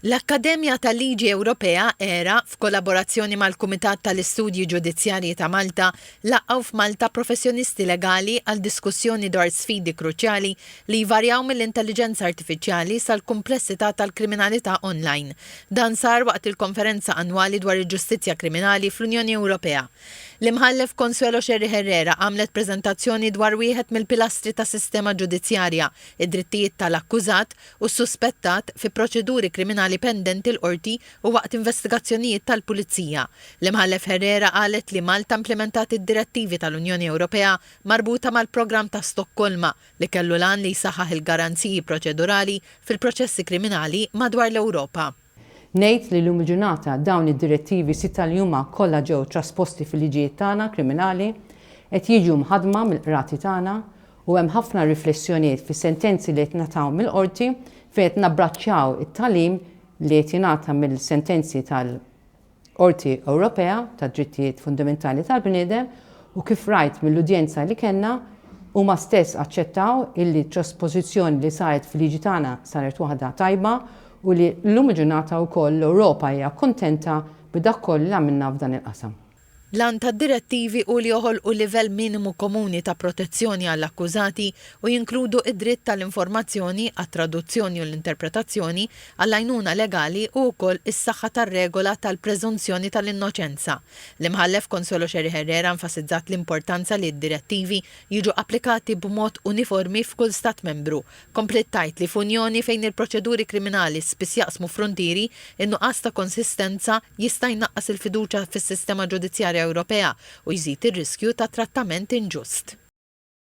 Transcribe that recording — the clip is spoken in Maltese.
L-Akkademja tal-Liġi Ewropea ERA f'kollaborazzjoni mal-Kumitat tal-Istudji Ġudizzjarji ta' Malta laqgħu f'Malta professjonisti legali għal diskussjoni dwar sfidi kruċjali li jvarjaw mill-intelligenza artifiċjali sal-kumplessità tal-kriminalità online. Dan sar waqt il-konferenza annwali dwar il-ġustizzja kriminali fl-Unjoni Ewropea. L-imħallef Consuelo Xerri Herrera għamlet preżentazzjoni dwar wieħed mill-pilastri ta' sistema ġudizzjarja, id-drittijiet tal-akkużat u s-suspettat fi proċeduri kriminali pendenti l-qorti u waqt investigazzjonijiet tal-Pulizija. L-imħallef Herrera qalet li Malta implementat id-direttivi tal-Unjoni Ewropea marbuta mal-programm ta' Stokkolma li kellu lan li jsaħħaħ il-garanziji proċedurali fil-proċessi kriminali madwar l-Ewropa. Ngħid li llum il-ġurnata dawn id-direttivi sitta li huma kollha ġew trasposti fil-liġijiet tagħna kriminali qed jiġu mħaddma mill-qrati tagħna u hemm ħafna riflessjonijiet fis-sentenzi li qed nagħtaw mill-qorti fejn qed nabbraċċjaw it-tagħlim li qed jingħata mill-sentenzi tal-Qorti Ewropea tad-Drittijiet Fundamentali tal-Bniedem u kif rajt mill-udjenza li kellna huma stess aċċettaw illi trasposizzjoni li saret fil-liġi tagħna saret waħda tajba u li llum il-ġurnata wkoll l-Ewropa hija kuntenta b'dak kollu li għamilna f'dan il-qasam. Lan tad direttivi u li joħolqu livell minimu komuni ta' protezzjoni għall-akkużati u jinkludu id-dritt tal-informazzjoni, għat-traduzzjoni u l-interpretazzjoni, għall-għajnuna legali u wkoll is-saħħa tar-regola tal-preżunzjoni tal-innoċenza. L-imħallef Consuelo Xerri Herrera enfasizzat l-importanza li d-direttivi jiġu applikati b'mod uniformi f'kull stat membru. Komplet tajt li f'unjoni fejn il-proċeduri kriminali spiss jaqsmu frontieri, in-nuqqas ta' konsistenza jista' jnaqqas il-fiduċja fis-sistema ġudizzjarja Ewropea u jżid ir-riskju ta' trattament inġust.